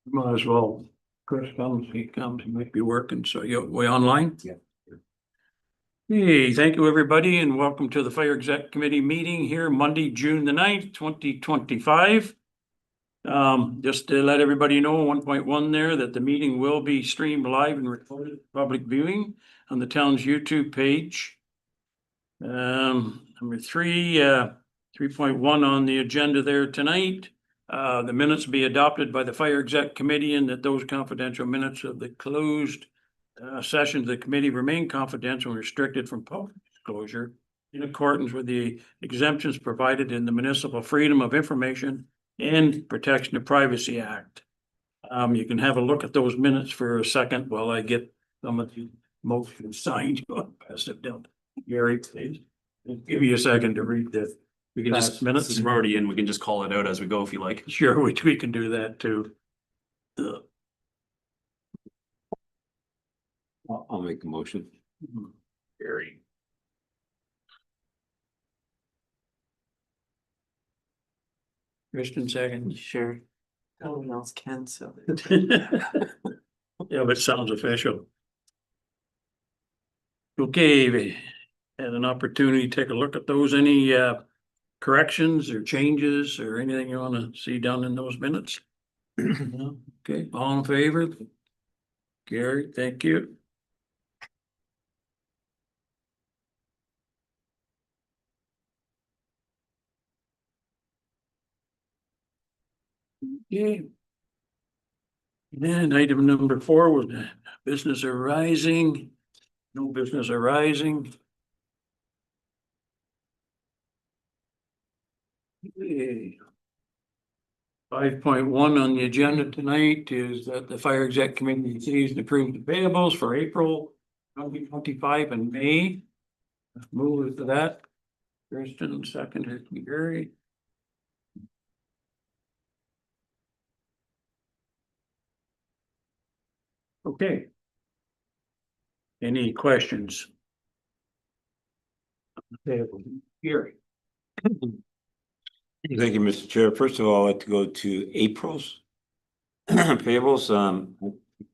Might as well. Chris comes, he comes, he might be working, so we online? Yeah. Hey, thank you, everybody, and welcome to the Fire Exec Committee meeting here Monday, June the 9th, 2025. Just to let everybody know, 1.1 there, that the meeting will be streamed live and recorded for public viewing on the town's YouTube page. Number three, 3.1 on the agenda there tonight. The minutes be adopted by the Fire Exec Committee, and that those confidential minutes of the closed session of the committee remain confidential and restricted from public disclosure in accordance with the exemptions provided in the Municipal Freedom of Information and Protection of Privacy Act. You can have a look at those minutes for a second while I get some of the motions signed. Pass it down. Gary, please. Give you a second to read this. We can just, minutes. since we're already in, we can just call it out as we go if you like. Sure, we can do that too. I'll make the motion. Gary. Christian second. Sure. No one else can, so. Yeah, but it sounds official. Okay, we had an opportunity to take a look at those. Any corrections or changes or anything you want to see down in those minutes? No? Okay, all in favor? Gary, thank you. Okay. And item number 4 was business arising. No business arising. 5.1 on the agenda tonight is that the Fire Exec Committee sees and approves the payables for April 2025 and May. Move to that. Kristen, second, Gary. Okay. Any questions? Gary. Thank you, Mr. Chair. First of all, I'd like to go to April's payables.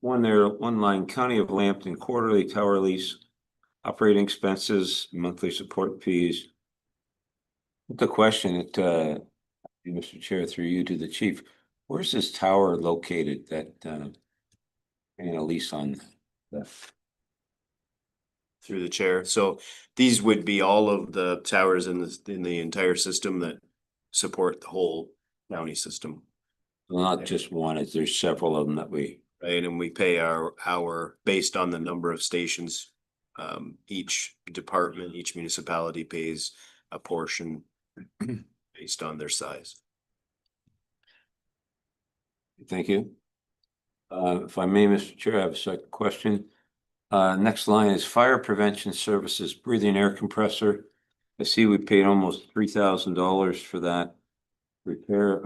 One line, County of Plympton quarterly tower lease, operating expenses, monthly support fees. The question that, Mr. Chair, through you to the chief, where's this tower located that, a lease on that? Through the chair. So these would be all of the towers in the entire system that support the whole county system. Well, not just one, there's several of them that we. Right, and we pay our based on the number of stations. Each department, each municipality pays a portion based on their size. Thank you. If I may, Mr. Chair, I have a second question. Next line is fire prevention services, breathing air compressor. I see we paid almost $3,000 for that repair.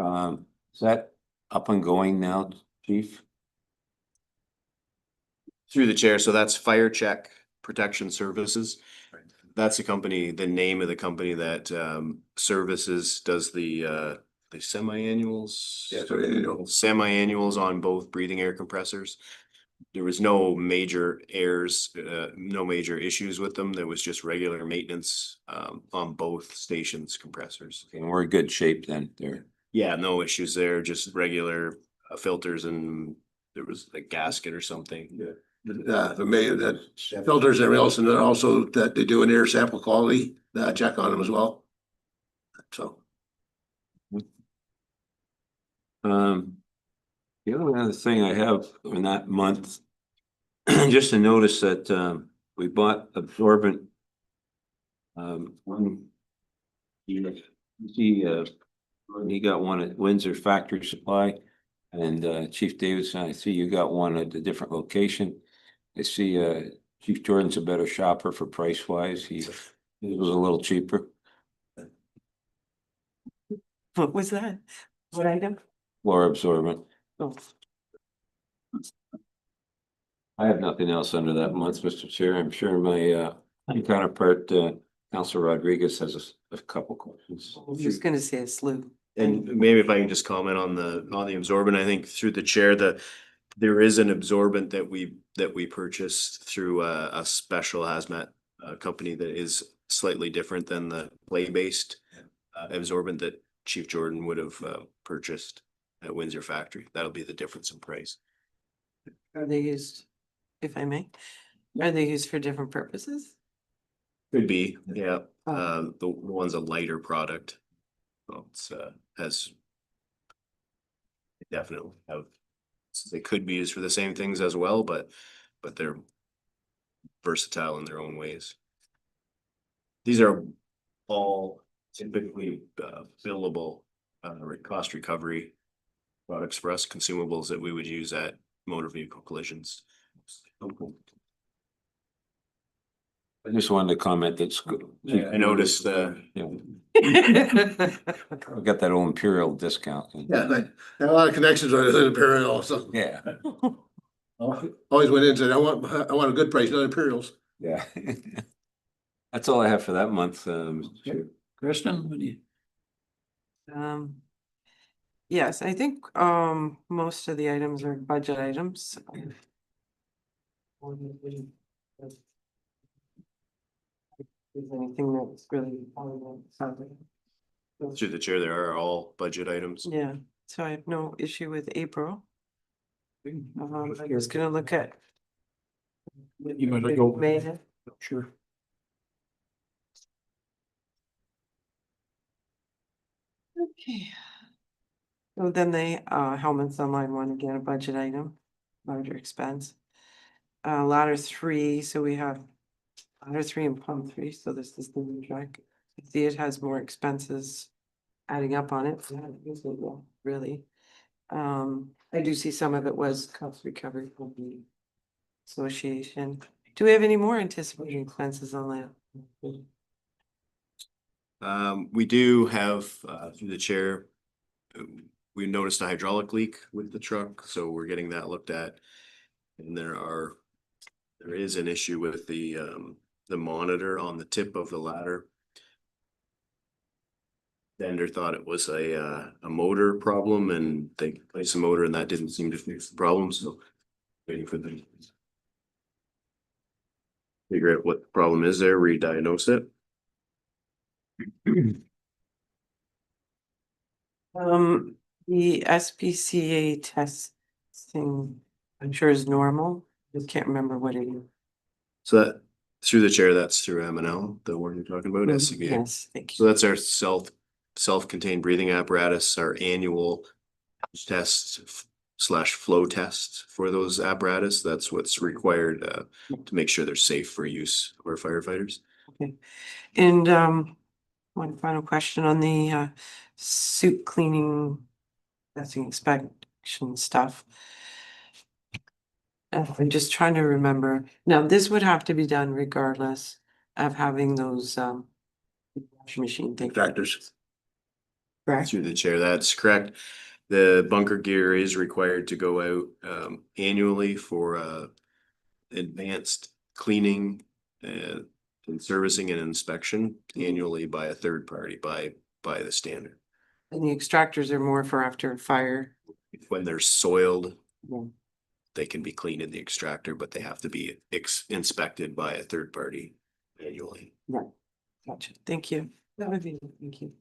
Is that up and going now, Chief? Through the chair, so that's Fire Check Protection Services. That's the company, the name of the company that services, does the semi-annuals. Yeah, semi-annuals on both breathing air compressors. There was no major errors, no major issues with them. There was just regular maintenance on both stations compressors. And we're in good shape then there. Yeah, no issues there, just regular filters, and there was a gasket or something. Yeah. That filters and everything else, and then also that they do an air sample quality check on them as well. So. The only other thing I have in that month, just to notice that we bought absorbent. He got one at Windsor Factory Supply, and Chief Davidson, I see you got one at a different location. I see Chief Jordan's a better shopper for price wise. He was a little cheaper. What was that? What item? Floor absorbent. Oh, I have nothing else under that month, Mr. Chair. I'm sure my counterpart, Councilor Rodriguez has a couple questions. I was just gonna say a slew. And maybe if I can just comment on the absorbent, I think through the chair, there is an absorbent that we purchased through a special hazmat company that is slightly different than the clay-based absorbent that Chief Jordan would have purchased at Windsor factory. That'll be the difference in price. Are they used, if I may, are they used for different purposes? Could be, yeah. Oh. The one's a lighter product. Well, it's has definitely have, they could be used for the same things as well, but they're versatile in their own ways. These are all typically billable cost recovery products for us, consumables that we would use at motor vehicle collisions. I just wanted to comment that's good. I noticed Yeah, we got that old Imperial discount. Yeah, I have a lot of connections with Imperial, so Yeah, always went in and said, I want a good price, not Imperials. yeah. That's all I have for that month, Mr. Chair. Kristen, what do you? Yes, I think, most of the items are budget items. Is anything that's really? through the chair, there are all budget items. Yeah, so I have no issue with April. I'm just gonna look at. You wanna go? May. Sure. Okay. So then the helmets on line one, again, a budget item, larger expense. Ladder 3, so we have ladder 3 and pump 3, so this is the new truck. I see it has more expenses adding up on it, yeah, really. I do see some of it was cost recovery from the association. Do we have any more anticipated expenses on that? We do have through the chair, we noticed a hydraulic leak with the truck, so we're getting that looked at. And there is an issue with the monitor on the tip of the ladder. Vendor thought it was a motor problem, and they replaced the motor, and that didn't seem to fix the problem, so waiting for them to figure out what the problem is there, re-diagnose it. The SPCA testing, I'm sure is normal, just can't remember what it is. So that through the chair, that's through M&L, the one you're talking about, SCBA. Yes, thank So you. that's our self-contained breathing apparatus, our annual test / flow test for those apparatus. That's what's required to make sure they're safe for use for firefighters. And one final question on the suit cleaning, that's the inspection stuff. I'm just trying to remember. Now, this would have to be done regardless of having those washing machine things. Tractors. Correct? Through the chair, that's correct. The bunker gear is required to go out annually for advanced cleaning and servicing and inspection annually by a third party by the standard. And the extractors are more for after fire. When they're soiled, Yeah. they can be cleaned in the extractor, but they have to be inspected by a third party annually. Right. Gotcha. Thank you. That would be, thank you.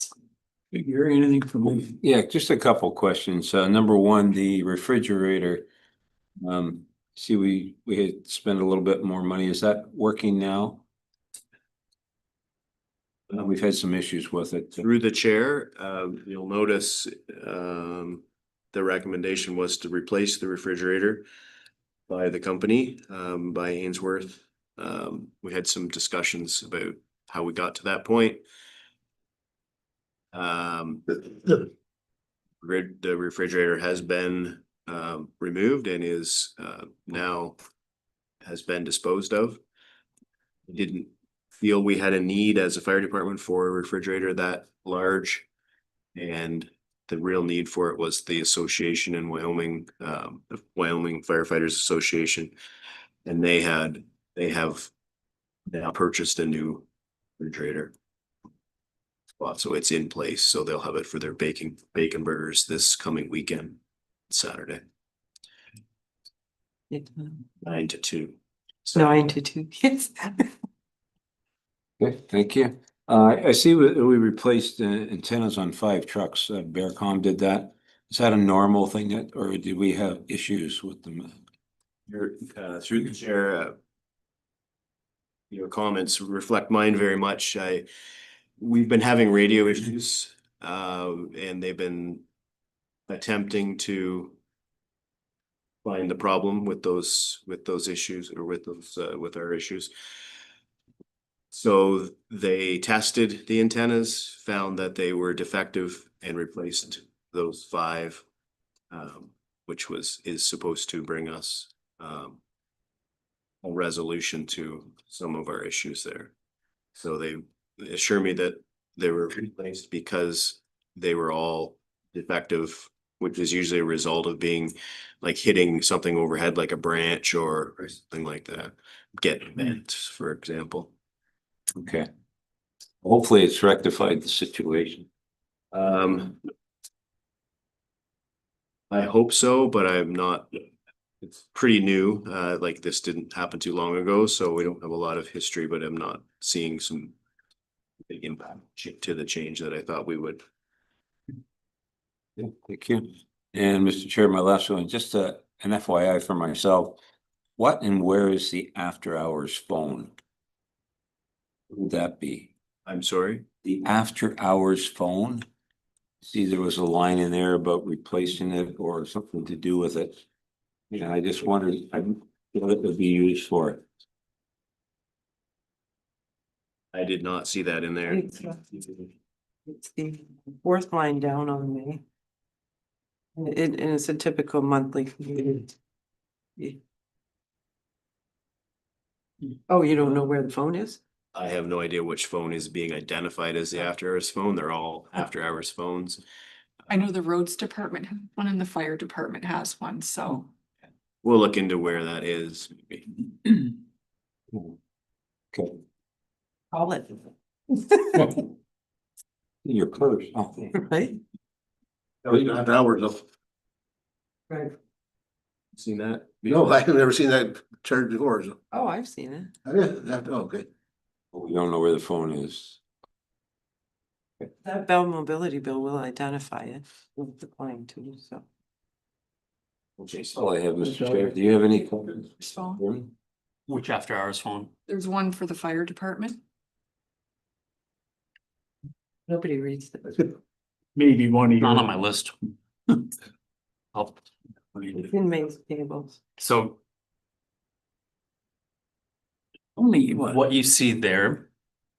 Gary, anything from me? Yeah, just a couple questions. Number one, the refrigerator. See, we had spent a little bit more money. Is that working now? We've had some issues with it. Through the chair, you'll notice the recommendation was to replace the refrigerator by the company, by Ainsworth. We had some discussions about how we got to that point. The refrigerator has been removed and is now has been disposed of. We didn't feel we had a need as a fire department for a refrigerator that large. And the real need for it was the association in Wyoming, the Wyoming Firefighters Association. And they have now purchased a new refrigerator. Well, so it's in place, so they'll have it for their bacon burgers this coming weekend, Saturday, 9 to 2. So 9 to 2, yes. Okay, thank you. I see we replaced antennas on 5 trucks. Bearcom did that. Is that a normal thing that, or did we have issues with them? your, through the chair, your comments reflect mine very much. We've been having radio issues, and they've been attempting to find the problem with those issues or with our issues. So they tested the antennas, found that they were defective and replaced those 5, which is supposed to bring us a resolution to some of our issues there. So they assure me that they were replaced because they were all defective, which is usually a result of being like hitting something overhead, like a branch or something like that, get bent, for example. Okay. Hopefully it's rectified the situation. I hope so, but I'm not. It's pretty new. Like this didn't happen too long ago, so we don't have a lot of history, but I'm not seeing some big impact to the change that I thought we would. Yeah, thank you. And Mr. Chair, my last one, just an FYI for myself. What and where is the after hours phone? What would that be? I'm sorry. The after hours phone? See, there was a line in there about replacing it or something to do with it. Yeah, I just wondered, what it would be used for. I did not see that in there. It's the 4th line down on me. And it's a typical monthly fee. Oh, you don't know where the phone is? I have no idea which phone is being identified as the after hours phone. They're all after hours phones. I know the roads department has one and the fire department has one, so. We'll look into where that is. Okay. Call it. Your purse. Oh, Right? After hours of, Right. Seen that? no, I've never seen that charged before, so. Oh, I've seen it. Okay. we don't know where the phone is. That Bell Mobility bill will identify it with the claim too, so. Okay, that's all I have, Mr. Chair. Do you have any comments? Phone. Which after hours phone? There's one for the fire department. Nobody reads it. Maybe one of Not your. on my list. Oh, It's in May's tables. so Only what you see there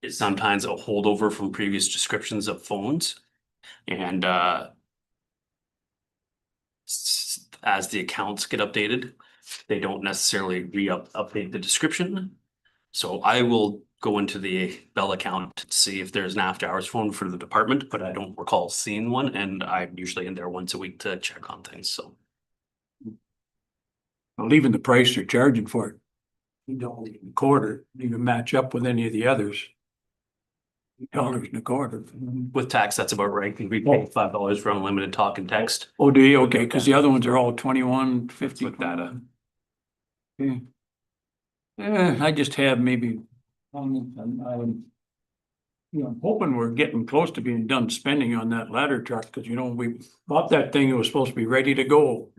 is sometimes a holdover from previous descriptions of phones. And as the accounts get updated, they don't necessarily update the description. So I will go into the Bell account to see if there's an after hours phone for the department, but I don't recall seeing one, and I'm usually in there once a week to check on things, so. Well, even the price they're charging for it. You don't even quarter, even match up with any of the others. $1.25. With tax, that's about right. We pay $5 for unlimited talk and text. Oh, do you? Okay, because the other ones are all 21.50 With data. Yeah. I just have maybe, I'm hoping we're getting close to being done spending on that ladder truck, because we bought that thing, it was supposed to be ready to go.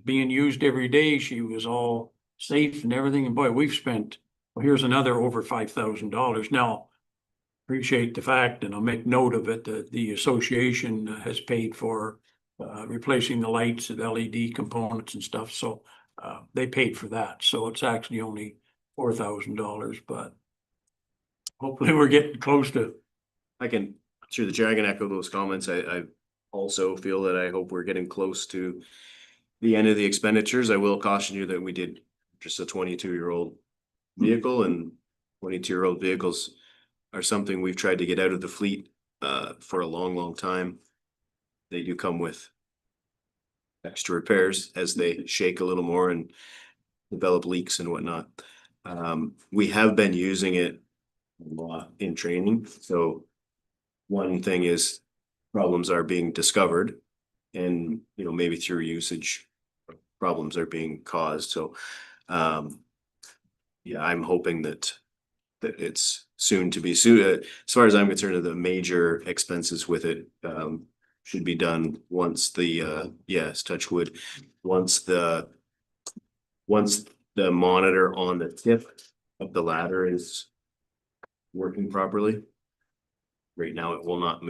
Being used every day, she was all safe and everything, and boy, we've spent, well, here's another over $5,000 now. Appreciate the fact, and I'll make note of it, that the association has paid for replacing the lights and LED components and stuff, so they paid for that, so it's actually only $4,000, but hopefully we're getting close to. Through the chair, I can echo those comments. I also feel that I hope we're getting close to the end of the expenditures. I will caution you that we did just a 22-year-old vehicle, and 22-year-old vehicles are something we've tried to get out of the fleet for a long time. They do come with extra repairs as they shake a little more and develop leaks and whatnot. We have been using it a lot in training, so one thing is problems are being discovered and, you know, maybe through usage, problems are being caused. So, yeah, I'm hoping that it's soon to be soon. As far as I'm concerned, the major expenses with it, should be done once the, yes, touch wood, once the monitor on the tip of the ladder is working properly. Right now, it will not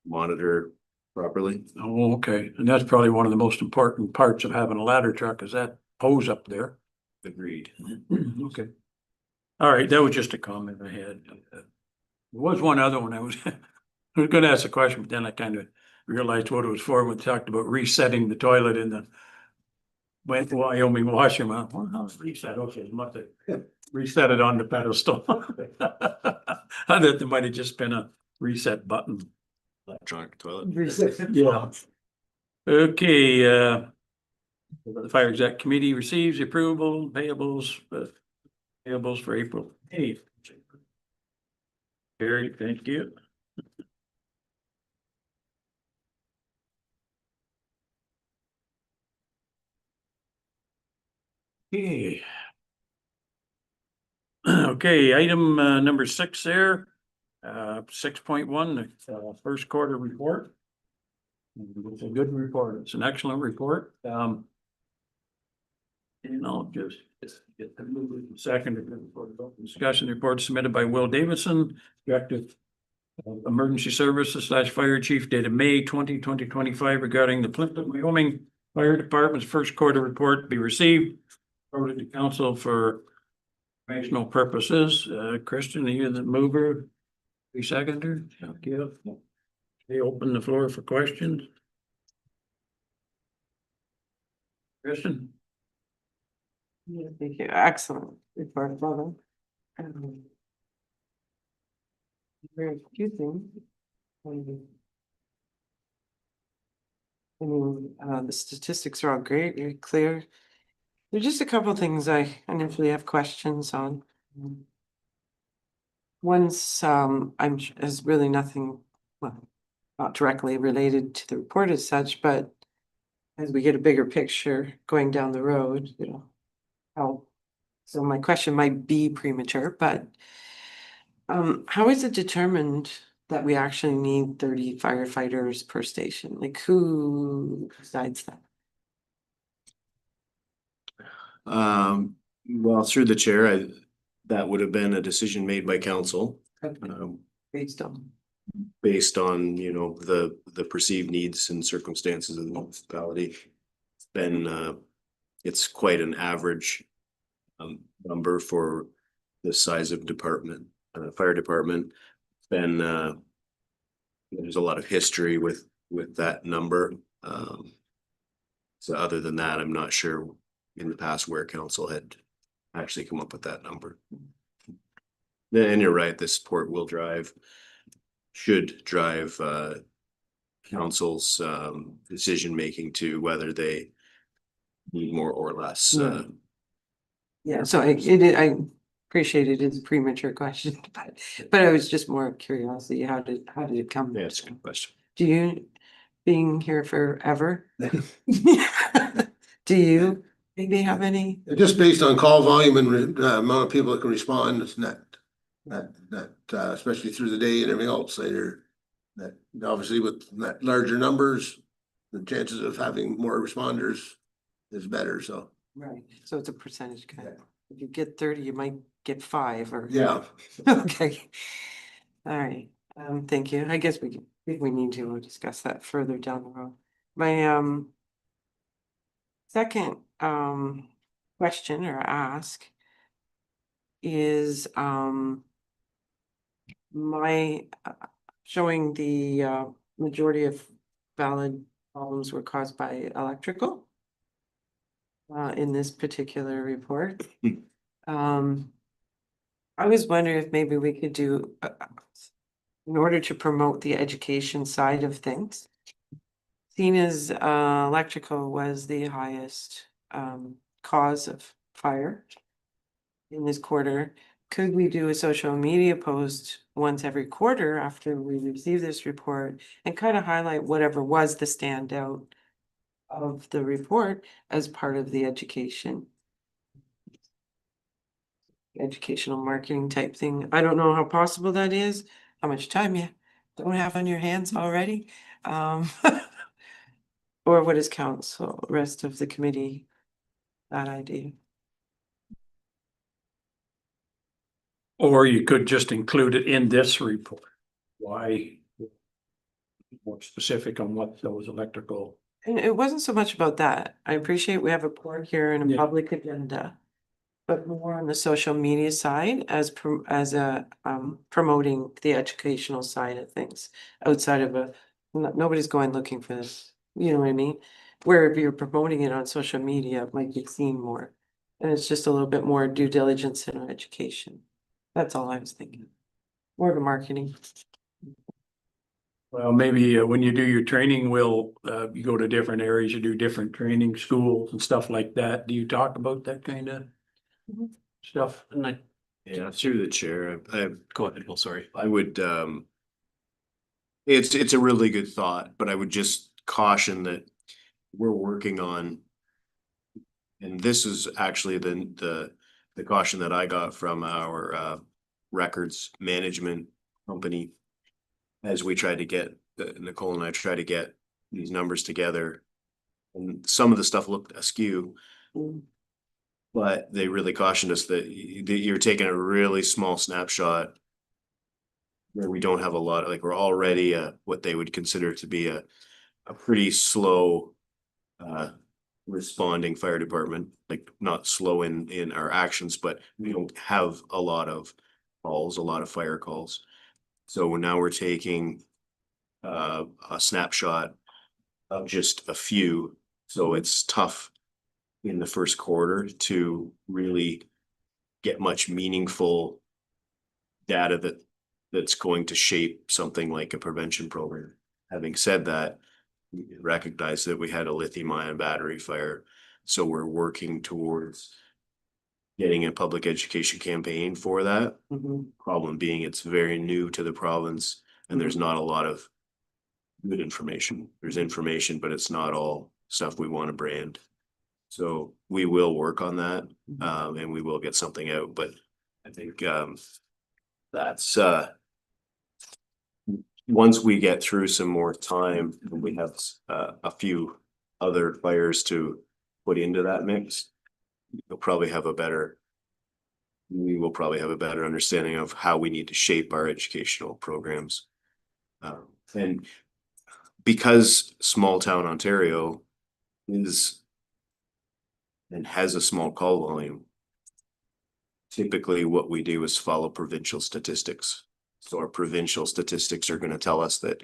monitor properly. Oh, okay. And that's probably one of the most important parts of having a ladder truck is that hose up there. Agreed. Okay. All right, that was just a comment I had. There was one other one I was, I was gonna ask a question, but then I kind of realized what it was for when we talked about resetting the toilet in the Wyoming washroom. Well, how's reset? Okay, it must have reset it on the pedestal. I thought there might have just been a reset button. Electronic toilet. Yeah. Okay, the fire exec committee receives approval, payables for April 8th. Gary, thank you. Okay. Okay, item number 6 there, 6.1, first quarter report. It's a good report. It's an excellent report. And I'll just get the second discussion report submitted by Will Davidson, Director of Emergency Services / Fire Chief, dated May 2025, regarding the Plympton-Wyoming Fire Department's first quarter report be received, forwarded to council for informational purposes. Kristen, are you the mover? The seconder? Thank you. Okay, open the floor for questions. Kristen? Yeah, thank you. Excellent report, brother. Very few things. The statistics are all great, very clear. There's just a couple of things I initially have questions on. One's, is really nothing, well, not directly related to the report as such, but as we get a bigger picture going down the road, you know, how, so my question might be premature, but how is it determined that we actually need 30 firefighters per station? Like, who decides that? Well, through the chair, that would have been a decision made by council, Based on, based on, you know, the perceived needs and circumstances of the municipality. It's quite an average number for this size of department, fire department. There's a lot of history with that number. So other than that, I'm not sure in the past where council had actually come up with that number. And you're right, this support should drive council's decision-making to whether they need more or less. yeah, so I appreciate it is a premature question, but I was just more curiosity, how did it come? Yeah, it's a good question. Do you, being here forever? Do you maybe have any? Just based on call volume and amount of people that can respond, it's not, especially through the day and everything else later. That obviously with that larger numbers, the chances of having more responders is better, so. Right, so it's a percentage kind of, if you get 30, you might get 5 or. Yeah. Okay. All right, thank you. I guess we need to discuss that further down the road. My second question or ask is my showing the majority of valid problems were caused by electrical in this particular report. I was wondering if maybe we could do in order to promote the education side of things. Seeing as electrical was the highest cause of fire in this quarter, could we do a social media post once every quarter after we receive this report and kind of highlight whatever was the standout of the report as part of the educational marketing type thing. I don't know how possible that is, how much time you don't have on your hands already. Or what is council, rest of the committee, that idea? Or you could just include it in this report. Why? More specific on what those electrical. And it wasn't so much about that. I appreciate we have a report here and a Yeah. public agenda. But more on the social media side as promoting the educational side of things outside of nobody's going looking for this, you know what I mean? Where if you're promoting it on social media, it might be seen more. And it's just a little bit more due diligence in our education. That's all I was thinking. More of a marketing. Well, maybe when you do your training, you go to different areas, you do different training schools and stuff like that. Do you talk about that kind of Mhm. stuff? And I, Yeah, through the chair, go ahead, Bill, sorry. I would, it's a really good thought, but I would just caution that we're working on. And this is actually the caution that I got from our records management company. As we tried to get, Nicole and I tried to get these numbers together. And some of the stuff looked askew. Mm. But they really cautioned us that you're taking a really small snapshot. Where we don't have a lot, like we're already what they would consider to be a pretty slow responding fire department, like not slow in our actions, but we don't have a lot of calls, a lot of fire calls. So now we're taking a snapshot of just a few, so it's tough in the first quarter to really get much meaningful data that's going to shape something like a prevention program. Having said that, we recognize that we had a lithium-ion battery fire, so we're working towards getting a public education campaign for that. Mhm. Problem being, it's very new to the province, and there's not a lot of good information. There's information, but it's not all stuff we want to brand. So we will work on that, and we will get something out, but I think that's once we get through some more time, and we have a few other fires to put into that mix, we will probably have a better understanding of how we need to shape our educational programs. And because small town Ontario is and has a small call volume, typically what we do is follow provincial statistics. So our provincial statistics are going to tell us that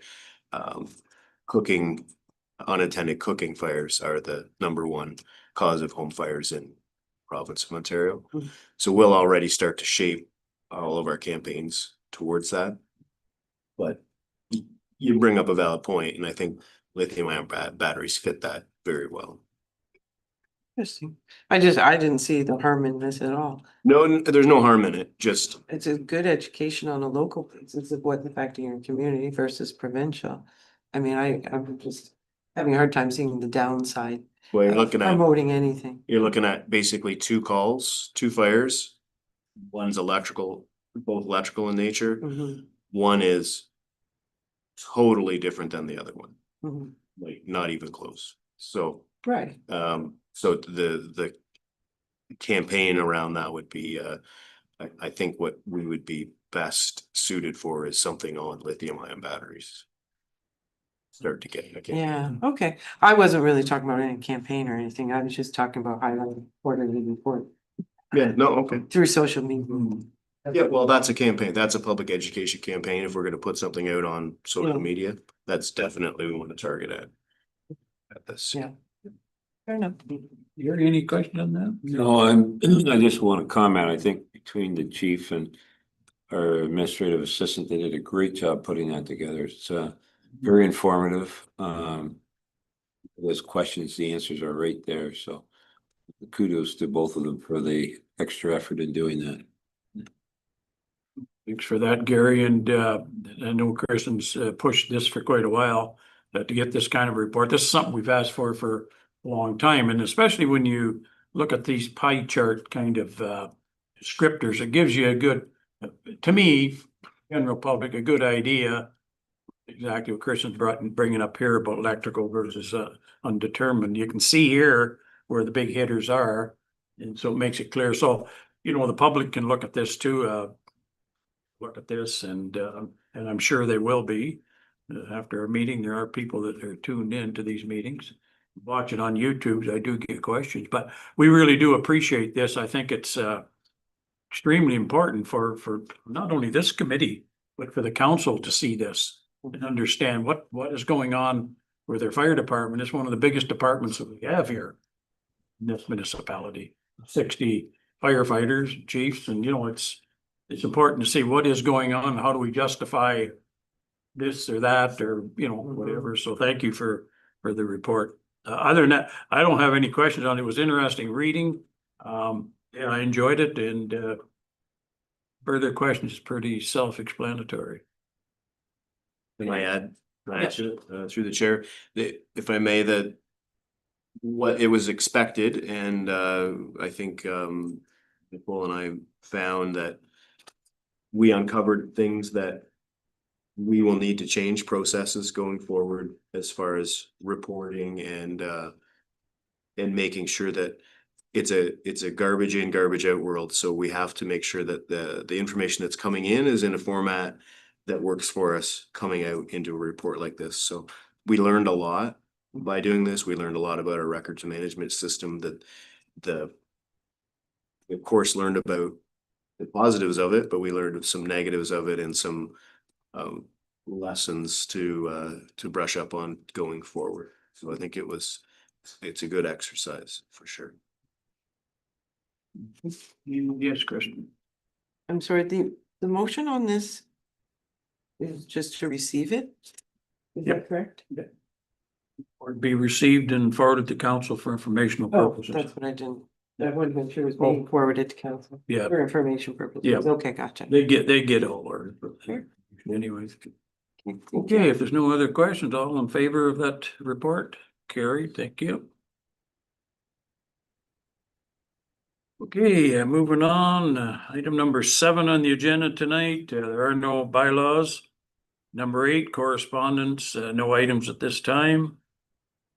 unattended cooking fires are the #1 cause of home fires in the province of Ontario. Mhm. So we'll already start to shape all of our campaigns towards that. But you bring up a valid point, and I think lithium-ion batteries fit that very well. Interesting. I didn't see the harm in this at all. No, there's no harm in it, just It's a good education on a local basis of what's affecting your community versus provincial. I mean, I'm just having a hard time seeing the downside well, you're of looking at promoting anything. basically 2 calls, 2 fires. One's electrical, both electrical in nature. Mhm, One is totally different than the other one, mhm. like not even close. So, Right. so the campaign around that would be, I think what we would be best suited for is something on lithium-ion batteries. Start to get, okay. Yeah, okay. I wasn't really talking about any campaign or anything. I was just talking about highlighting quarterly report Yeah, no, okay. through social media. Yeah, well, that's a campaign. That's a public education campaign. If we're gonna put something out on social Yeah. media, that's definitely we want to target at this. Yeah. Fair enough. You heard any question on that? No, I just want to comment, I think between the chief and our administrative assistant, they did a great job putting that together. It's very informative. Those questions, the answers are right there, so kudos to both of them for the extra effort in doing that. Thanks for that, Gary, and I know Kristen's pushed this for quite a while, to get this kind of report. This is something we've asked for a long time, and especially when you look at these pie chart kind of descriptors, it gives you a good, to me, general public, a good idea exactly what Kristen's bringing up here about electrical versus undetermined. You can see here where the big hitters are, and so it makes it clear. So, you know, the public can look at this too, look at this, and I'm sure they will be. After a meeting, there are people that are tuned in to these meetings. Watch it on YouTube, I do get questions, but we really do appreciate this. I think it's extremely important for not only this committee, but for the council to see this and understand what is going on with their fire department. It's one of the biggest departments that we have here in this municipality. 60 firefighters, chiefs, and you know, it's important to see what is going on. How do we justify this or that, or, you know, whatever. So thank you for the report. Other than that, I don't have any questions on it. It was interesting reading. Yeah, I enjoyed it, and further questions is pretty self-explanatory. Can I add to it, through the chair, if I may, that what it was expected, and I think Nicole and I found that we uncovered things that we will need to change processes going forward as far as reporting and making sure that it's a garbage in, garbage out world. So we have to make sure that the information that's coming in is in a format that works for us coming out into a report like this. So we learned a lot by doing this. We learned a lot about our records management system, that we of course learned about the positives of it, but we learned some negatives of it and some lessons to brush up on going forward. So I think it's a good exercise for sure. Yes, Kristen. I'm sorry, the motion on this is just to receive it? Is Yep. that correct? Or be received and forwarded to council for informational Oh, purposes. that's what I didn't, I wanted to make sure it was being forwarded to council. Yeah. For information purposes. Yeah. Okay, gotcha. They get all our, Sure. anyways. Okay, if there's no other questions, all in favor of that report? Carried, thank you. Okay, moving on, item number 7 on the agenda tonight, there are no bylaws. Number 8, correspondence, no items at this time.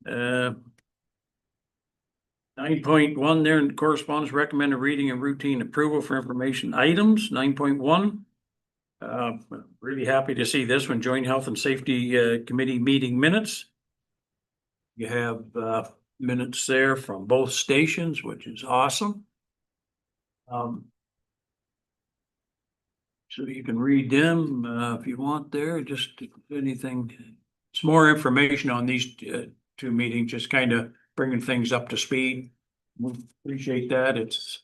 9.1 there in correspondence, recommended reading and routine approval for information items. 9.1. Really happy to see this one, Joint Health and Safety Committee meeting minutes. You have minutes there from both stations, which is awesome. So you can read them if you want there, just anything. It's more information on these 2 meetings, just kind of bringing things up to speed. We appreciate that. It's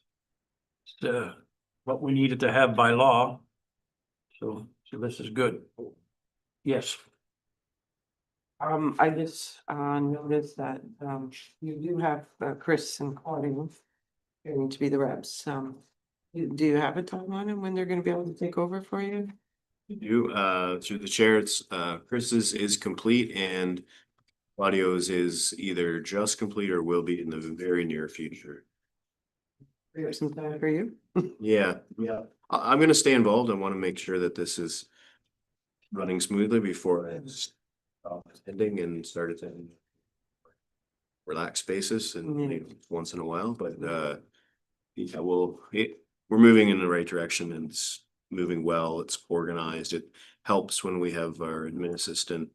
what we needed to have by law. So this is good. Yes. I just noticed that you do have Chris and Claudia going to be the reps. Do you have a timeline on when they're gonna be able to take over for you? You, through the chair, it's Chris's is complete and Claudio's is either just complete or will be in the very near future. We have some time for you? Yeah, I'm gonna stay involved. I want to make sure that this is running smoothly before I stop attending and start attending relaxed spaces and you know, once in a while, but yeah, we're moving in the right direction and it's moving well. It's organized. It helps when we have our admin assistant,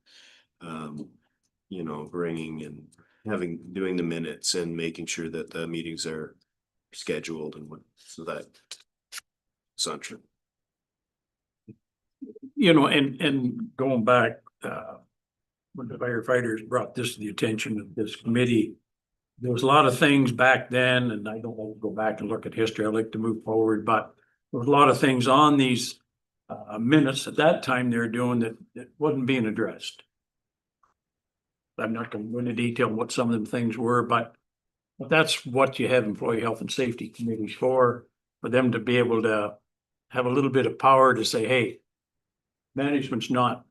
you know, bringing and doing the minutes and making sure that the meetings are scheduled and so that assumption. You know, and going back, when the firefighters brought this to the attention of this committee, there was a lot of things back then, and I don't want to go back and look at history. I like to move forward, but there was a lot of things on these minutes at that time they were doing that wasn't being addressed. I'm not going to go into detail on what some of them things were, but that's what you have employee health and safety committees for them to be able to have a little bit of power to say, hey, management's not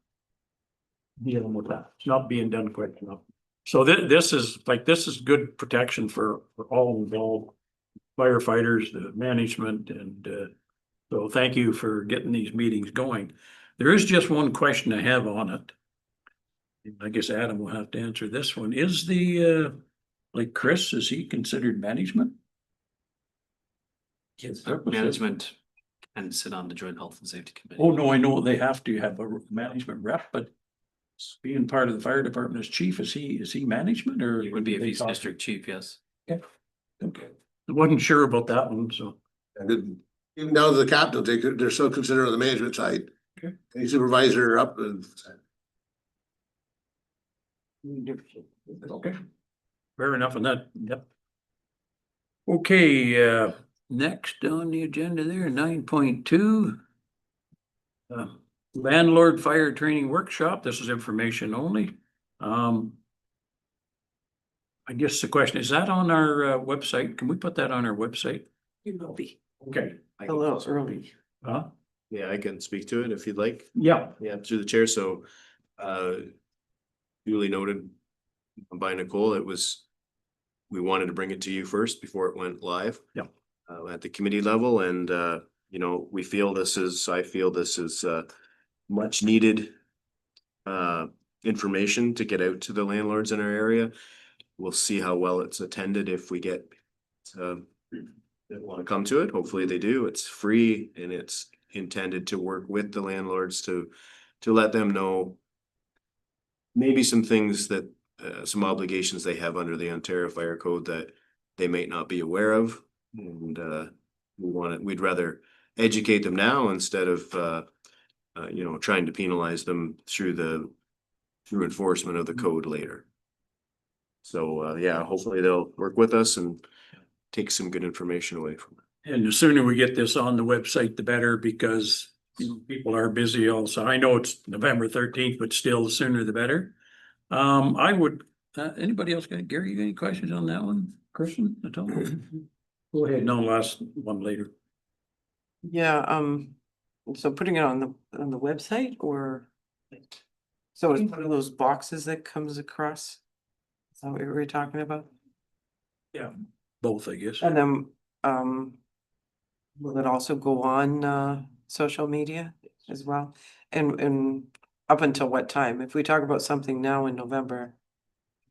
dealing with that. It's not being done quick enough. So this is good protection for all involved firefighters, the management, and so thank you for getting these meetings going. There is just one question I have on it. I guess Adam will have to answer this one. Is the like Chris, is he considered management? Management and sit on the joint health and safety committee. Oh, no, I know they have to have a management rep, but being part of the fire department as chief, is he management or? He would be if they he's talk- district chief, yes. Okay. I wasn't sure about that one, so. And even down to the captain, they're still considered on the management side. Okay. Any supervisor up and. Okay. Fair enough on that, yep. Okay, next on the agenda there, 9.2. Landlord fire training workshop, this is information only. I guess the question, is that on our website? Can we put that on our website? It will be. Okay. I A can little also- early. Huh? Yeah, I can speak to it if you'd like. Yeah, Yeah, through the chair, so duly noted by Nicole, we wanted to bring it to you first before it went live. Yeah. At the committee level, and you know, I feel this is much needed information to get out to the landlords in our area. We'll see how well it's attended if we get that want to come to it. Hopefully they do. It's free and it's intended to work with the landlords to let them know maybe some things that some obligations they have under the Ontario Fire Code that they may not be aware of. And we'd rather educate them now instead of you know, trying to penalize them through enforcement of the code later. So yeah, hopefully they'll work with us and take some good information away from it. and the sooner we get this on the website, the better, because you know, people are busy also. I know it's November 13th, but still the sooner the better. I would, anybody else got, Gary, you got any questions on that one? Christian, at all? Go ahead, no, last one later. Yeah, so putting it on the website or? So it's one of those boxes that comes across? Is that what we were talking about? Yeah, both, I guess. And then, will it also go on, social media as well? And up until what time? If we talk about something now in November,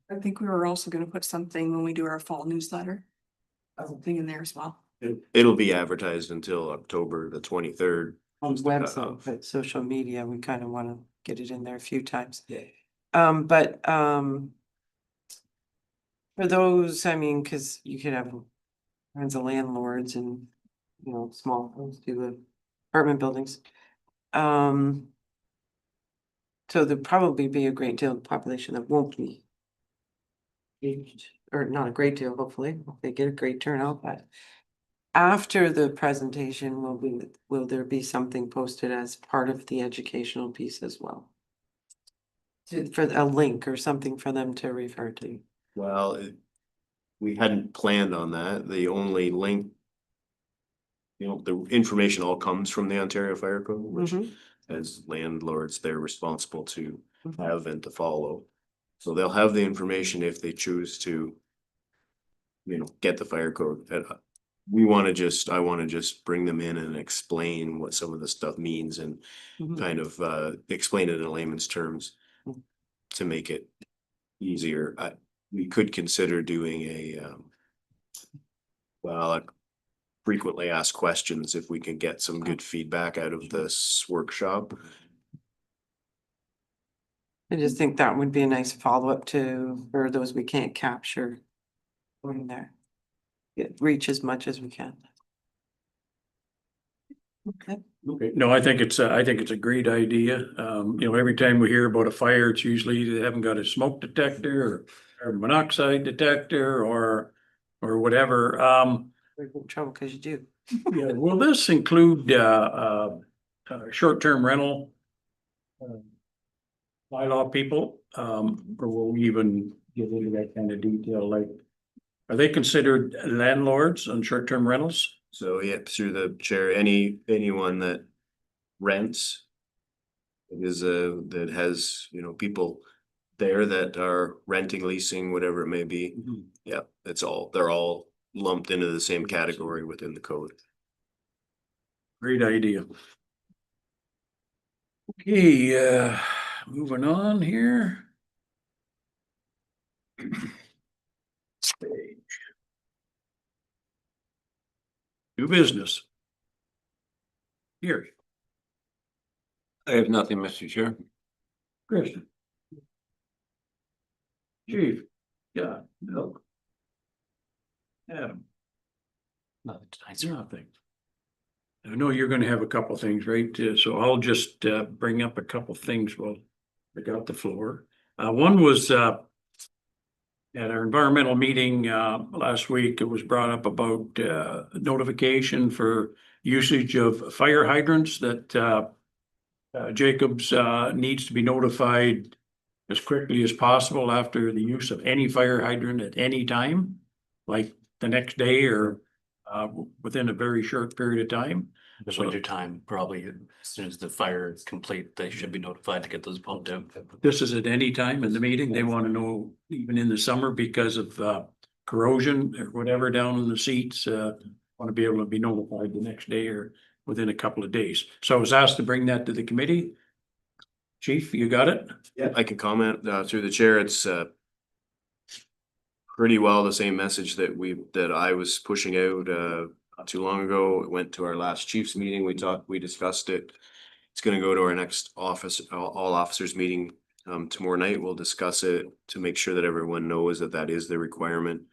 I think we were also gonna put something when we do our fall newsletter. Something in there as well. It'll be advertised until October the 23rd. on the Uh, website, but social media, we kind of want to get it in there a few times. Yeah. But for those, I mean, because you could have kinds of landlords and, you know, small homes do the apartment buildings. So there'd probably be a great deal of the population that won't be engaged, or not a great deal, hopefully, if they get a great turnout, but after the presentation, will there be something posted as part of the educational piece as well? For a link or something for them to refer to? Well, we hadn't planned on that. The only link, you know, the information all comes from the Ontario Fire Code, which Mhm. as landlords, they're responsible to Mhm. have and to follow. So they'll have the information if they choose to, you know, get the fire code. I want to just bring them in and explain what some of the stuff means and Mhm. kind of explain it in layman's terms Mm. to make it easier. We could consider doing a frequently asked questions if we can get some good feedback out of this workshop. I just think that would be a nice follow-up to, for those we can't capture. Going there. Reach as much as we can. Okay. Okay, no, I think it's a great idea. You know, every time we hear about a fire, it's usually they haven't got a smoke detector or monoxide detector or whatever. We're in trouble because you do. Yeah, will this include short-term rental bylaw people? Or will we even get into that kind of detail? Like, are they considered landlords on short-term rentals? So yeah, through the chair, anyone that rents that has, people there that are renting, leasing, whatever it may be. Yeah, they're all lumped into the same category within the code. Great idea. Okay, moving on here. New business. Here, I have nothing, Mr. Chair. Christian. Chief, yeah, no. Adam, Nothing tonight, sir. nothing. I know you're gonna have a couple things, right? So I'll just bring up a couple things while I got the floor. One was at our environmental meeting last week, it was brought up about notification for usage of fire hydrants that Jacobs needs to be notified as quickly as possible after the use of any fire hydrant at any time, like the next day or within a very short period of time. The So- winter time, probably as soon as the fire is complete, they should be notified to get those pumped out. This is at any time in the meeting. They want to know, even in the summer, because of corrosion or whatever down in the seats, want to be able to be notified the next day or within a couple of days. So I was asked to bring that to the committee. Chief, you got it? Yeah, I can comment through the chair. It's pretty well the same message that I was pushing out not too long ago. It went to our last chiefs meeting. We discussed it. It's gonna go to our next all officers meeting tomorrow night. We'll discuss it to make sure that everyone knows that is the requirement.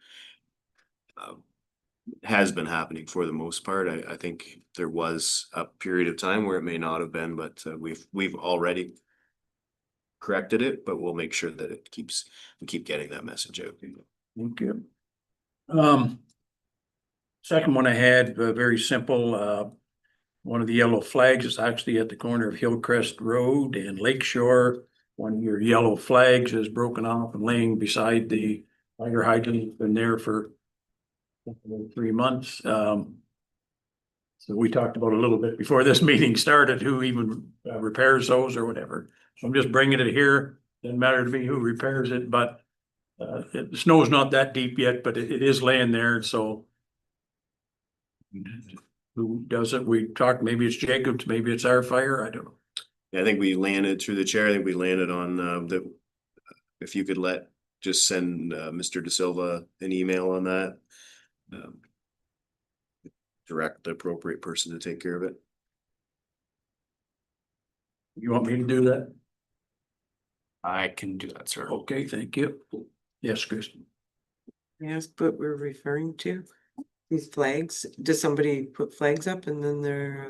Has been happening for the most part. I think there was a period of time where it may not have been, but we've already corrected it, but we'll make sure that we keep getting that message out. Thank you. Second one I had, very simple, one of the yellow flags is actually at the corner of Hillcrest Road and Lakeshore. One of your yellow flags is broken off and laying beside the fire hydrant. It's been there for 3 months. So we talked about a little bit before this meeting started, who even repairs those or whatever. So I'm just bringing it here. Doesn't matter to me who repairs it, but the snow's not that deep yet, but it is laying there, so. Who does it? We talked, maybe it's Jacobs, maybe it's our fire, I don't know. Yeah, I think we landed through the chair. I think we landed on if you could just send Mr. De Silva an email on that. Direct the appropriate person to take care of it. You want me to do that? I can do that, sir. Okay, thank you. Yes, Kristen. Yes, but we're referring to these flags. Does somebody put flags up and then they're?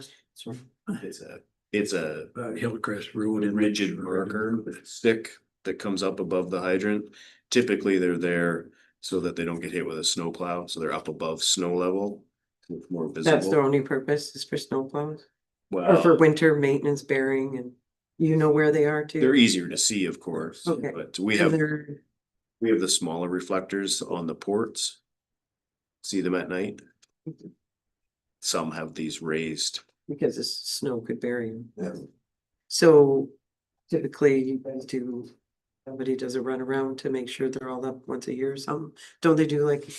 It's a Hillcrest Road and rigid marker stick that comes up above the hydrant. Typically, they're there so that they don't get hit with a snow plow, so they're up above snow level. So it's more That's their visible. only purpose, is for snowplows? Or for Well, winter maintenance bearing, and you know where they are too? they're easier to see, of course, Okay. but we And have they're- the smaller reflectors on the ports. See them at night. Some have these raised. Because the snow could bury them. Yeah. So typically you guys do, somebody does a run around to make sure they're all up once a year or something? Don't they do like,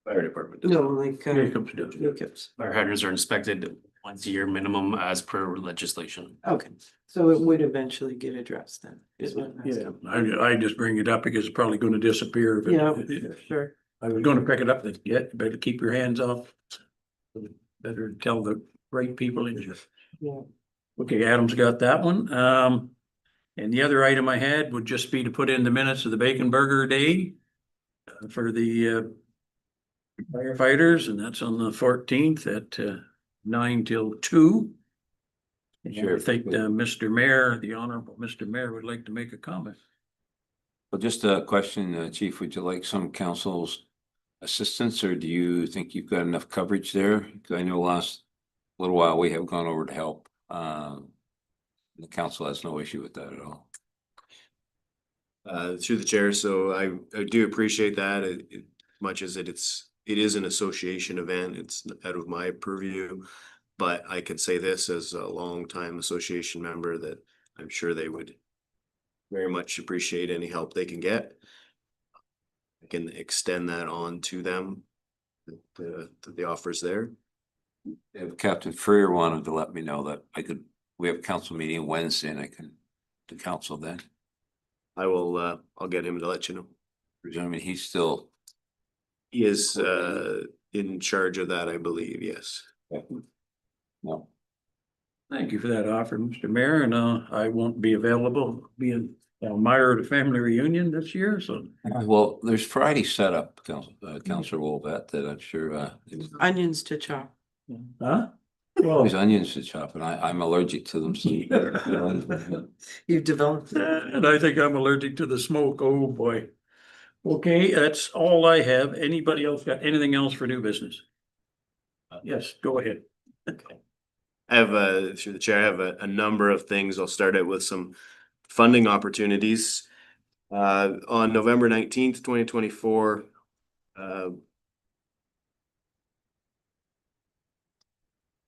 Fire department. does no, that. like, Jacobs does. Jacobs? Fire hydrants are inspected once a year minimum as per legislation. Okay, so it would eventually get addressed then? Is what I'm Yeah, asking. I just bring it up because it's probably gonna disappear. if it- Yeah, sure. I was gonna pick it up, but yeah, better keep your hands off. Better tell the right people in here. Yeah. Okay, Adam's got that one. And the other item I had would just be to put in the minutes of the Bacon Burger Day for the firefighters, and that's on the 14th at 9 till 2. And I Sure. think Mr. Mayor, the Honorable Mr. Mayor would like to make a comment. Well, just a question, Chief, would you like some council's assistance, or do you think you've got enough coverage there? 'Cause I know last little while we have gone over to help. The council has no issue with that at all. Through the chair, so I do appreciate that, much as it's it is an association event. It's out of my purview. But I could say this as a longtime association member that I'm sure they would very much appreciate any help they can get. I can extend that on to them, the offers there. If Captain Freer wanted to let me know that we have a council meeting Wednesday and I can, the council then, I will, I'll get him to let you know. presuming he's still. He is, in charge of that, I believe, yes. No. Thank you for that offer, Mr. Mayor, and I won't be available, being Meyer at a family reunion this year, so. Well, there's Friday setup, Councilor Wolvat, that I'm sure, Onions to chop. Huh? Well, there's onions to chop and I'm allergic to them. So. You've developed it. and I think I'm allergic to the smoke, oh boy. Okay, that's all I have. Anybody else got anything else for new business? Yes, go ahead. I have through the chair, I have a number of things. I'll start out with some funding opportunities. On November 19th, 2024, the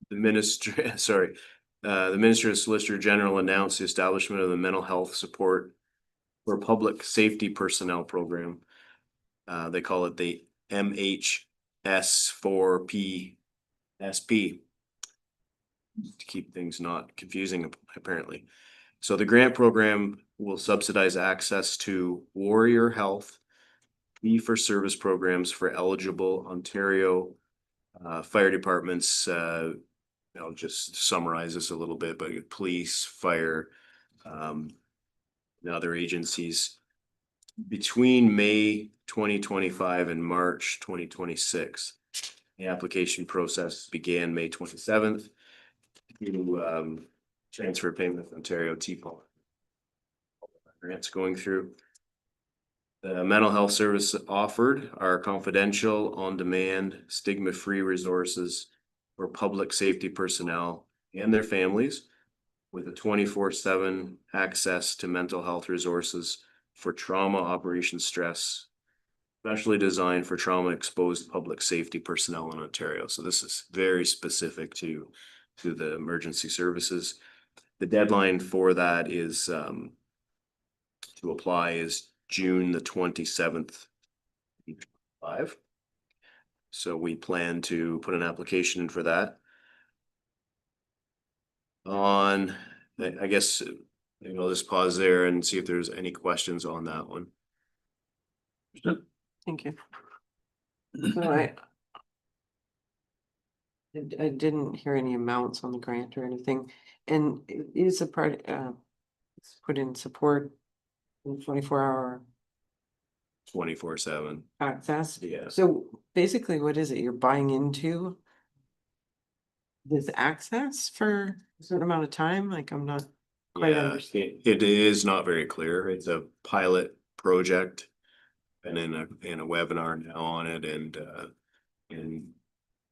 minister, sorry, the Minister and Solicitor General announced the establishment of the mental health support for public safety personnel program. They call it the MHS4PSP. To keep things not confusing, apparently. So the grant program will subsidize access to Warrior Health fee-for-service programs for eligible Ontario fire departments. I'll just summarize this a little bit, but police, fire, and other agencies. Between May 2025 and March 2026, the application process began May 27th. To transfer payment with Ontario TPOL. Grants going through. The mental health service offered are confidential, on-demand, stigma-free resources for public safety personnel and their families with a 24/7 access to mental health resources for trauma operation stress, especially designed for trauma-exposed public safety personnel in Ontario. So this is very specific to the emergency services. The deadline for that is to apply is June the 27th. So we plan to put an application in for that. On, I guess, I'll just pause there and see if there's any questions on that one. Thank you. So I didn't hear any amounts on the grant or anything, and it is a part, it's put in support in 24-hour 24/7. access. Yeah. So basically, what is it? You're buying into this access for a certain amount of time? Like, I'm not quite Yeah, understanding. it is not very clear. It's a pilot project. And in a webinar now on it and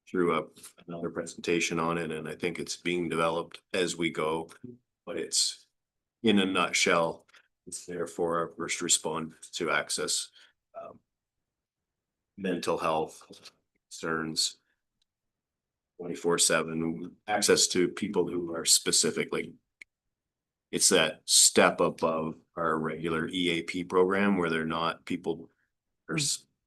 threw up another presentation on it, and I think it's being developed as we go. But it's in a nutshell, it's there for our first responders to access mental health concerns 24/7, access to people who are specifically. It's that step above our regular EAP program where they're not people are,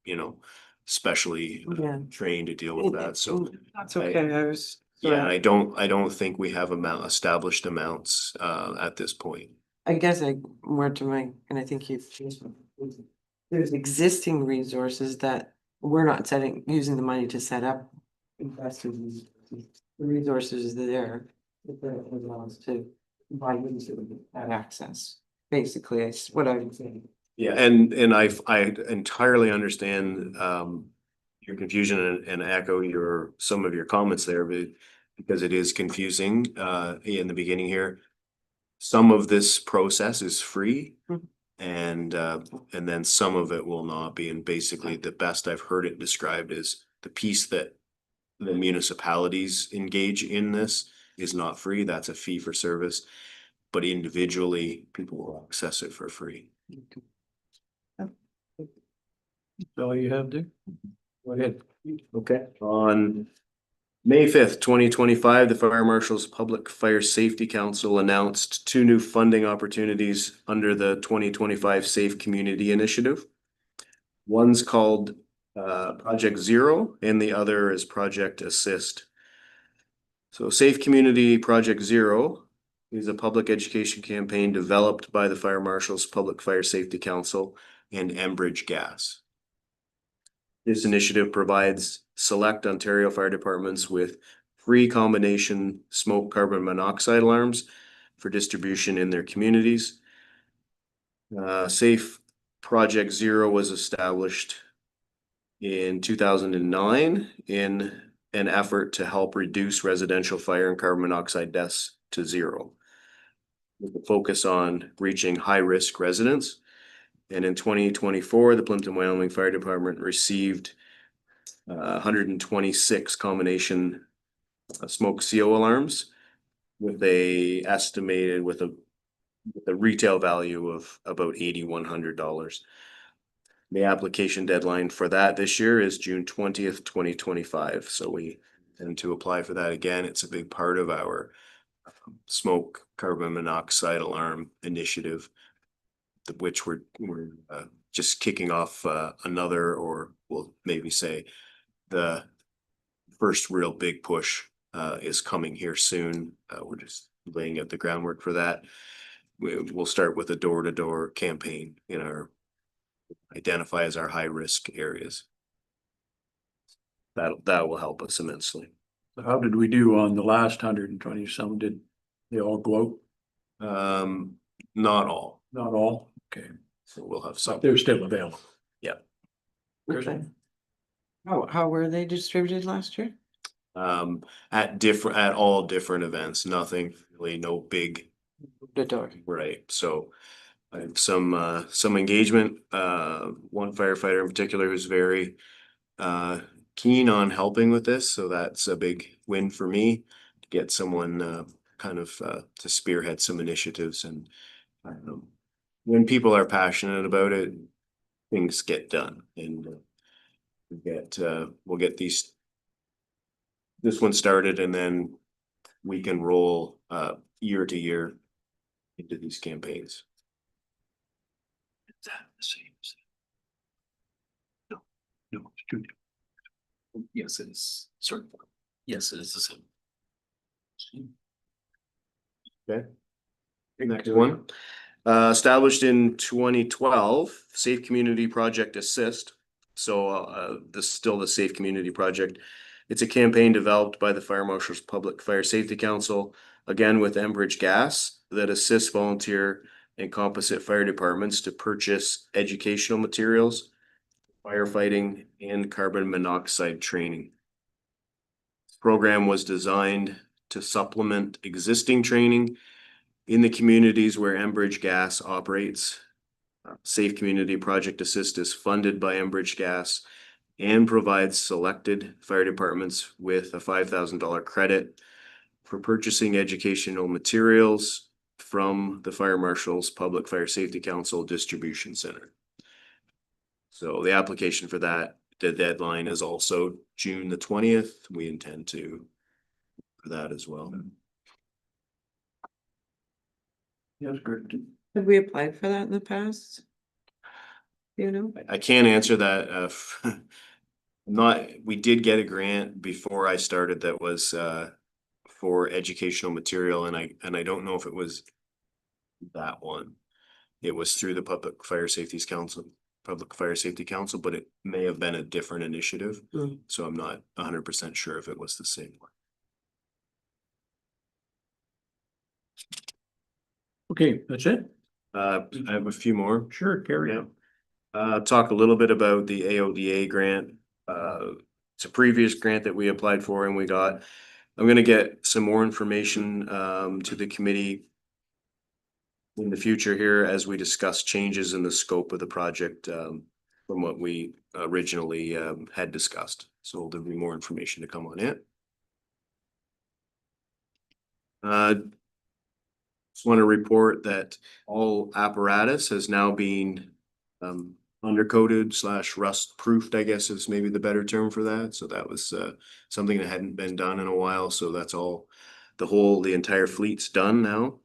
you know, specially Yeah. trained to deal with that. So That's okay. I was. yeah, I don't think we have established amounts at this point. I guess more to my, and I think there's existing resources that we're not using the money to set up. Investors, the resources are there. It allows to buy into that access. Basically, it's what I'm saying. Yeah, and I entirely understand your confusion and echo some of your comments there, but because it is confusing in the beginning here. Some of this process is free. Mhm. And then some of it will not be. And basically the best I've heard it described is the piece that the municipalities engage in this is not free. That's a fee for service. But individually, people will access it for free. That's all you have to. Go ahead. Okay, on May 5th, 2025, the Fire Marshal's Public Fire Safety Council announced two new funding opportunities under the 2025 Safe Community Initiative. One's called Project Zero and the other is Project Assist. So Safe Community Project Zero is a public education campaign developed by the Fire Marshal's Public Fire Safety Council and Enbridge Gas. This initiative provides select Ontario fire departments with free combination smoke carbon monoxide alarms for distribution in their communities. Safe Project Zero was established in 2009 in an effort to help reduce residential fire and carbon monoxide deaths to zero, with a focus on reaching high-risk residents. And in 2024, the Plympton-Wyoming Fire Department received 126 combination smoke CO alarms with a retail value of about $8,100. The application deadline for that this year is June 20th, 2025. So we intend to apply for that again. It's a big part of our smoke carbon monoxide alarm initiative, which we're just kicking off another, or we'll maybe say the first real big push is coming here soon. We're just laying out the groundwork for that. We'll start with a door-to-door campaign in our identify as our high-risk areas. That will help us immensely. How did we do on the last 120 some? Did they all go out? Not all, Not all? Okay, so we'll have but some. they're still available. Okay. How were they distributed last year? At all different events, nothing really, no big, The door. right? So I have some engagement, one firefighter in particular who's very keen on helping with this, so that's a big win for me to get someone kind of to spearhead some initiatives. And when people are passionate about it, things get done. And we'll get this one started, and then we can roll year to year into these campaigns. Is that the same? No, it's two different. Yes, it is. Sort of. Yes, it is the same. Okay. Next one. Established in 2012, Safe Community Project Assist. So this is still the Safe Community Project. It's a campaign developed by the Fire Marshal's Public Fire Safety Council, again with Enbridge Gas, that assists volunteer and composite fire departments to purchase educational materials, firefighting, and carbon monoxide training. This program was designed to supplement existing training in the communities where Enbridge Gas operates. Safe Community Project Assist is funded by Enbridge Gas and provides selected fire departments with a $5,000 credit for purchasing educational materials from the Fire Marshal's Public Fire Safety Council Distribution Center. So the application for that, the deadline is also June the 20th. We intend to for that as well. Yes, good. Have we applied for that in the past? You know? I can't answer that. We did get a grant before I started that was for educational material, and I don't know if it was that one. It was through the Public Fire Safety Council, but it may have been a different initiative. So I'm not 100% sure if it was the same one. Okay, that's it? I have a few more. Sure, carry on. Talk a little bit about the AODA grant. It's a previous grant that we applied for and we got. I'm gonna get some more information to the committee in the future here as we discuss changes in the scope of the project from what we originally had discussed. So there'll be more information to come on it. Just want to report that all apparatus has now been undercoated / rust proofed, I guess is maybe the better term for that. So that was something that hadn't been done in a while. So that's all, the entire fleet's done now.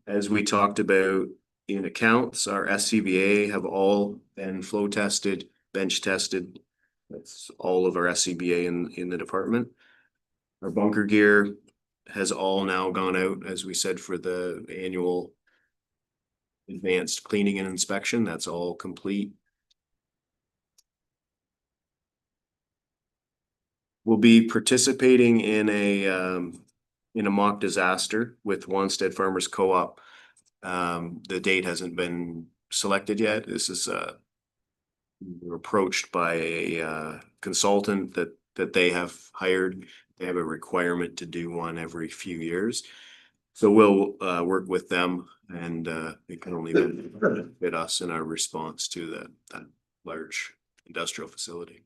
As we talked about in accounts, our SCBA have all been flow tested, bench tested. That's all of our SCBA in the department. Our bunker gear has all now gone out, as we said, for the annual advanced cleaning and inspection. That's all complete. We'll be participating in a mock disaster with Wanstead Farmers Co-op. The date hasn't been selected yet. This is we were approached by a consultant that they have hired. They have a requirement to do one every few years. So we'll work with them, and it can only benefit us in our response to that large industrial facility.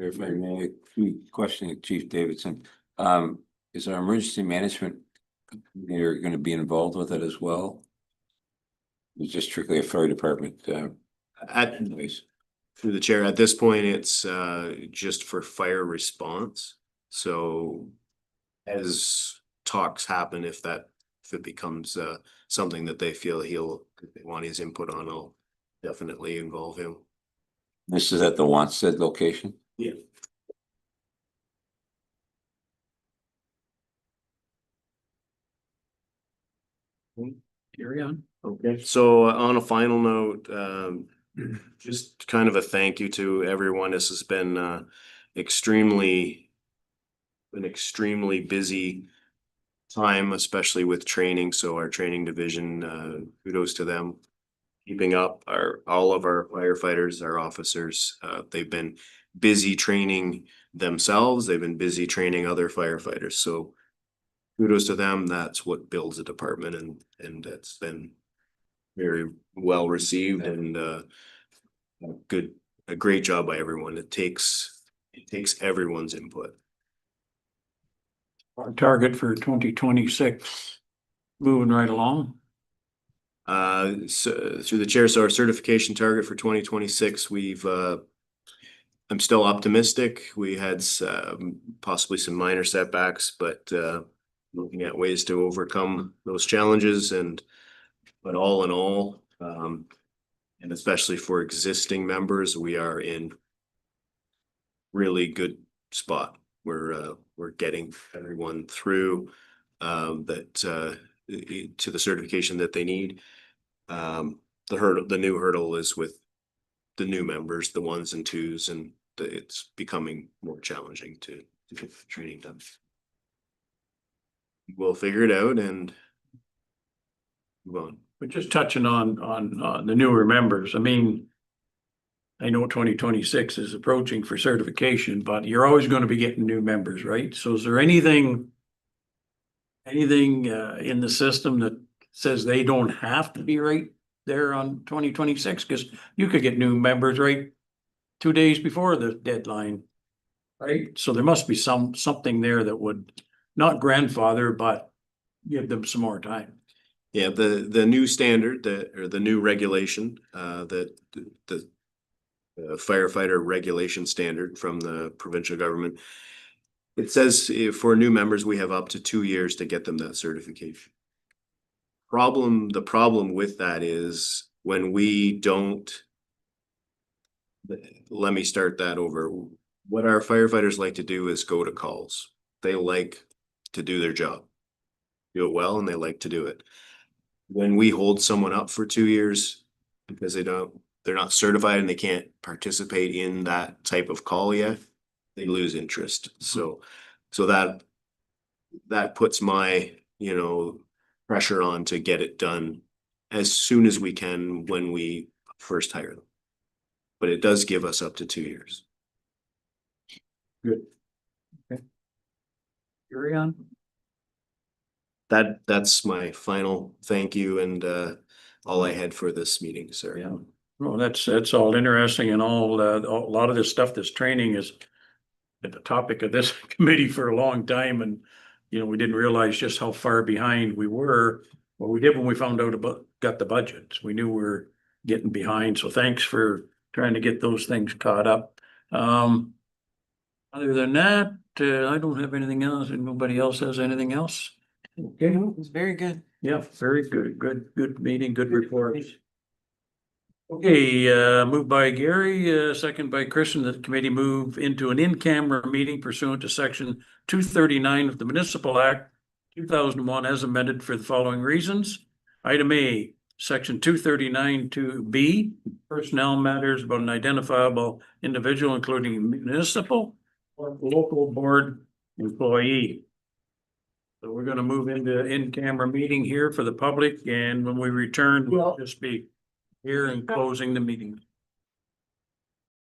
If I may, question Chief Davidson, is our emergency management, you're gonna be involved with it as well? It's just strictly a fire department, anyways. Through the chair, at this point, it's just for fire response. So as talks happen, if it becomes something that they feel they want his input on, I'll definitely involve him. This is at the Wanstead location? Yeah. Carry on. Okay, so on a final note, just kind of a thank you to everyone. This has been an extremely busy time, especially with training. So our training division, kudos to them. Keeping up all of our firefighters, our officers, they've been busy training themselves. They've been busy training other firefighters. So kudos to them. That's what builds a department, and it's been very well received, and a great job by everyone. It takes everyone's input. Our target for 2026, moving right along. So through the chair, so our certification target for 2026, I'm still optimistic. We had possibly some minor setbacks, but looking at ways to overcome those challenges, but all in all, and especially for existing members, we are in really good spot. We're getting everyone through that to the certification that they need. The new hurdle is with the new members, the 1s and 2s, and it's becoming more challenging to get the training done. We'll figure it out and move on. But just touching on the newer members, I mean, I know 2026 is approaching for certification, but you're always going to be getting new members, right? So is there anything in the system that says they don't have to be right there on 2026? Because you could get new members right 2 days before the deadline, right? So there must be something there that would not grandfather, but give them some more time. Yeah, the new standard or the new regulation, that the firefighter regulation standard from the provincial government. It says for new members, we have up to 2 years to get them that certification. The problem with that is when we don't, let me start that over. What our firefighters like to do is go to calls. They like to do their job, do it well, and they like to do it. When we hold someone up for 2 years because they're not certified and they can't participate in that type of call yet, they lose interest. So that puts my, pressure on to get it done as soon as we can when we first hire them. But it does give us up to 2 years. Good. Okay. Carry on. That's my final thank you, and all I had for this meeting, sir. Yeah. Well, that's all interesting, and a lot of this stuff, this training is at the topic of this committee for a long time, and we didn't realize just how far behind we were. Well, we did when we found out about got the budgets. We knew we were getting behind, so thanks for trying to get those things caught up. Other than that, I don't have anything else, and nobody else has anything else. Okay, It was very good. yeah, very good, good meeting, good reports. Okay, moved by Gary, second by Christian, that the committee move into an in-camera meeting pursuant to section 239 of the Municipal Act 2001 as amended for the following reasons. Item A, section 239 2B, personnel matters about an identifiable individual, including municipal or local board employee. So we're gonna move into in-camera meeting here for the public, and when we return, we'll just be here and closing the meeting.